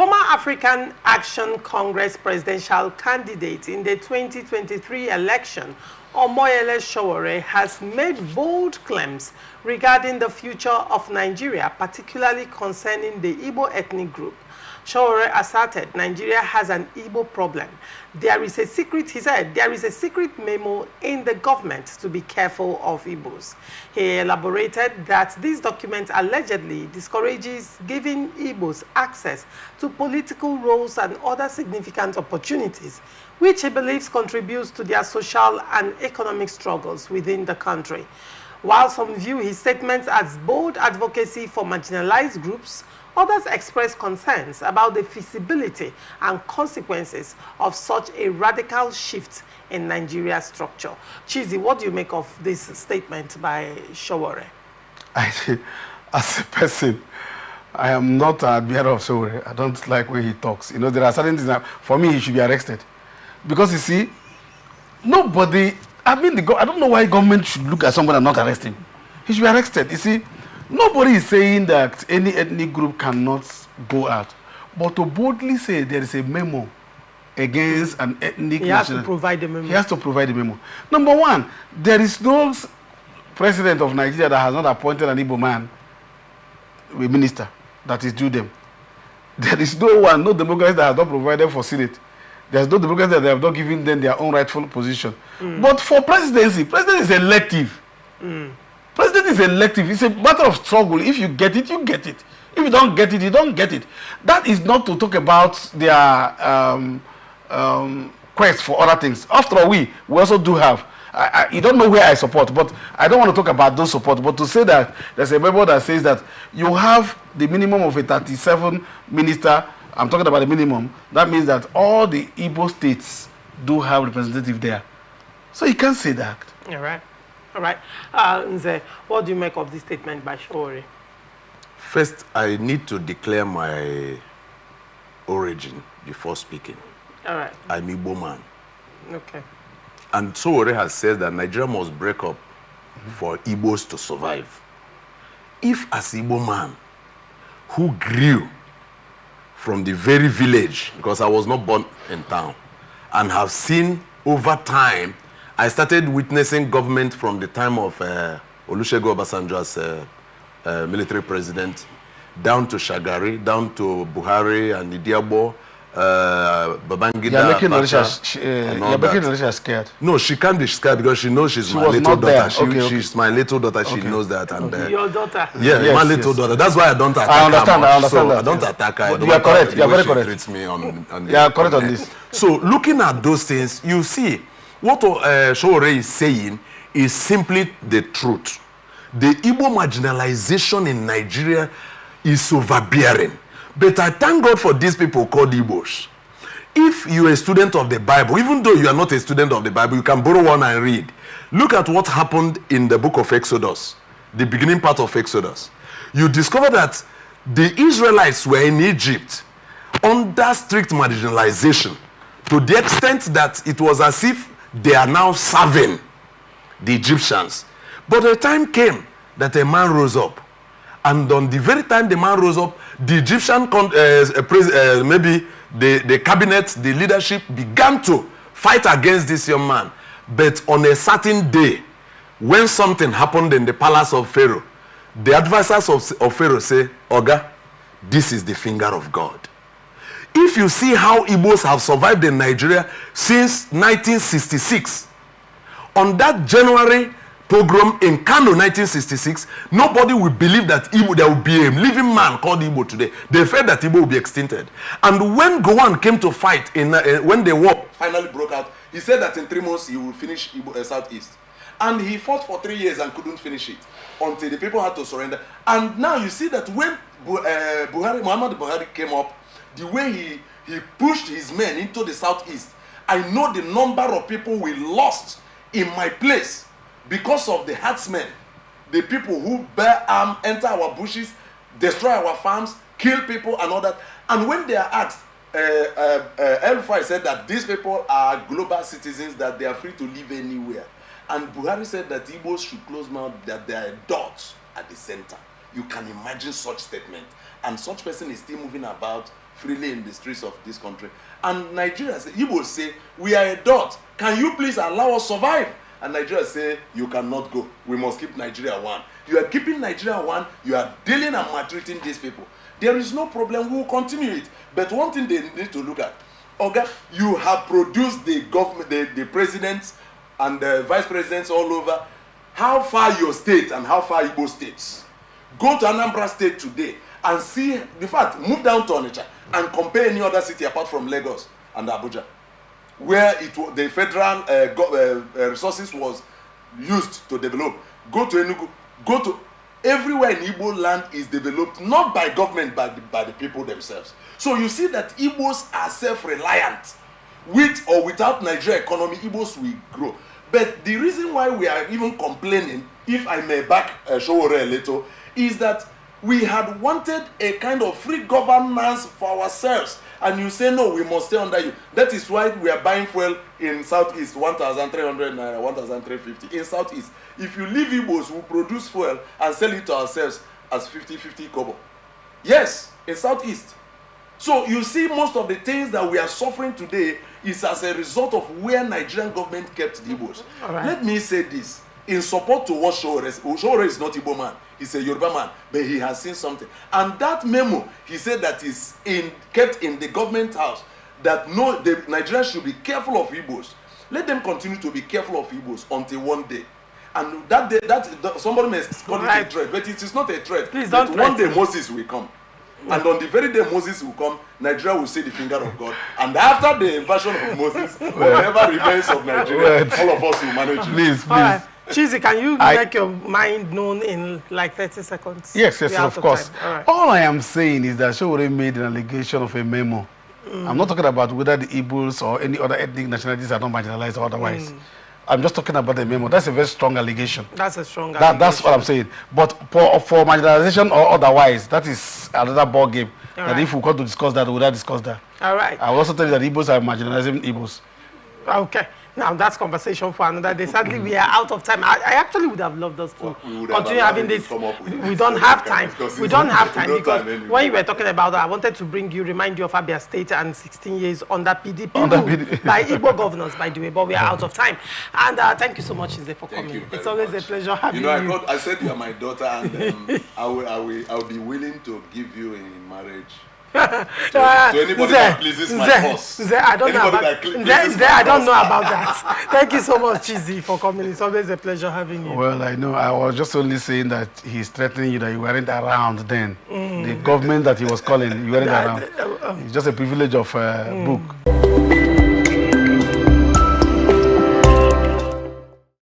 Former African Action Congress presidential candidate in the 2023 election, Omoyele Sowore, has made bold claims regarding the future of Nigeria, particularly concerning the Igbo ethnic group. Sowore asserted Nigeria has an Igbo problem. There is a secret, he said, there is a secret memo in the government to be careful of Igbos. He elaborated that this document allegedly discourages giving Igbos access to political roles and other significant opportunities, which he believes contributes to their social and economic struggles within the country. While some view his statements as bold advocacy for marginalized groups, others express concerns about the feasibility and consequences of such a radical shift in Nigeria's structure. Chizi, what do you make of this statement by Sowore? As a person, I am not an admirer of Sowore. I don't like when he talks. You know, there are certain things that, for me, he should be arrested. Because, you see, nobody, I don't know why government should look at someone and not arrest him. He should be arrested. You see, nobody is saying that any ethnic group cannot go out. But to boldly say there is a memo against an ethnic... He has to provide the memo. He has to provide the memo. Number one, there is no president of Nigeria that has not appointed an Igbo man, a minister, that is due them. There is no Democrat that has not provided for Senate. There's no Democrat that they have not given them their own rightful position. But for presidency, president is elective. President is elective. It's a matter of struggle. If you get it, you get it. If you don't get it, you don't get it. That is not to talk about their quest for other things. After all, we also do have. You don't know where I support, but I don't want to talk about those support. But to say that there's a memo that says that you have the minimum of a 37 minister, I'm talking about the minimum, that means that all the Igbo states do have representative there. So you can't say that. All right. All right. Nze, what do you make of this statement by Sowore? First, I need to declare my origin before speaking. All right. I'm Igbo man. Okay. And Sowore has said that Nigeria must break up for Igbos to survive. If as Igbo man, who grew from the very village, because I was not born in town, and have seen over time, I started witnessing government from the time of Olusegun Obasanjo as military president, down to Shagari, down to Buhari and Idiabo, Babangida. You're making Alicia scared. No, she can't be scared because she knows she's my little daughter. She's my little daughter. She knows that. And your daughter. Yeah, yes, my little daughter. That's why I don't attack her. I understand that. I don't attack her. You are correct. You are very correct. Treats me on you are correct on this. So looking at those things, you see what Sowore is saying is simply the truth. The Igbo marginalization in Nigeria is overbearing. But I thank God for these people called Igbos. If you're a student of the Bible, even though you are not a student of the Bible, you can borrow one and read. Look at what happened in the book of Exodus, the beginning part of Exodus. You discover that the Israelites were in Egypt under strict marginalization to the extent that it was as if they are now serving the Egyptians. But the time came that a man rose up. And on the very time the man rose up, the Egyptian, maybe the cabinet, the leadership began to fight against this young man. But on a certain day, when something happened in the palace of Pharaoh, the advisors of Pharaoh say, Oga, this is the finger of God. If you see how Igbos have survived in Nigeria since 1966, on that January pogrom in Kano 1966, nobody will believe that Igbo, there will be a living man called Igbo today. They felt that Igbo will be extincted. And when Gowon came to fight, when the war finally broke out, he said that in 3 months he will finish Igbo, Southeast. And he fought for 3 years and couldn't finish it until the people had to surrender. And now you see that when Muhammad Buhari came up, the way he pushed his men into the Southeast, I know the number of people we lost in my place because of the herdsmen, the people who bear arms, enter our bushes, destroy our farms, kill people and all that. And when they are asked, El-Rufai said that these people are global citizens, that they are free to live anywhere. And Buhari said that Igbos should close mouth, that they are dots at the center. You can imagine such statement. And such person is still moving about freely in the streets of this country. And Nigeria say, Igbos say, we are a dot. Can you please allow us survive? And Nigeria say, you cannot go. We must keep Nigeria one. You are keeping Nigeria one. You are dealing and maltreating these people. There is no problem. We will continue it. But one thing they need to look at, okay, you have produced the government, the presidents and the vice presidents all over. How far your state and how far Igbo states? Go to Anambra State today and see, in fact, move down to Onitsha and compare any other city apart from Lagos and Abuja, where the federal resources was used to develop. Go to Enugu, go to everywhere in Igbo land is developed not by government but by the people themselves. So you see that Igbos are self-reliant. With or without Nigeria economy, Igbos will grow. But the reason why we are even complaining, if I may back Sowore a little, is that we had wanted a kind of free governance for ourselves. And you say, no, we must stay under you. That is why we are buying fuel in Southeast, 1,300 naira, 1,350 in Southeast. If you leave Igbos, we produce fuel and sell it to ourselves as 50-50 kobo. Yes, in Southeast. So you see, most of the things that we are suffering today is as a result of where Nigerian government kept the Igbos. Right. Let me say this, in support to what Sowore is not Igbo man, he's a Yoruba man, but he has seen something. And that memo, he said that is kept in the government house, that no, the Nigerians should be careful of Igbos. Let them continue to be careful of Igbos until one day. And that day, somebody may call it a threat, but it is not a threat. Please don't but one day Moses will come. And on the very day Moses will come, Nigeria will see the finger of God. And after the invasion of Moses, whatever remains of Nigeria, all of us will manage it. Please. All right. Chizzy, can you make your mind known in like 30 seconds? Yes, of course. All I am saying is that Sowore made an allegation of a memo. I'm not talking about whether the Igbos or any other ethnic nationalities are not marginalized or otherwise. I'm just talking about the memo. That's a very strong allegation. That's a strong allegation. That's what I'm saying. But for marginalization or otherwise, that is another ball game. That if we want to discuss that, we will not discuss that. All right. I will also tell you that Igbos are marginalizing Igbos. Okay. Now that's conversation for another day. Sadly, we are out of time. I actually would have loved us to continue having this. We don't have time. We don't have time because when you were talking about that, I wanted to remind you of Abia State and 16 years under PDP by Igbo governors, by the way. But we are out of time. And thank you so much, Ize, for coming. It's always a pleasure having you. I said you are my daughter, and I'll be willing to give you in marriage. To anybody that pleases my boss. I don't know about that. Thank you so much, Chizzy, for coming. It's always a pleasure having you. Well, I know. I was just only saying that he's threatening you that you weren't around then. The government that he was calling, you weren't around. It's just a privilege of book.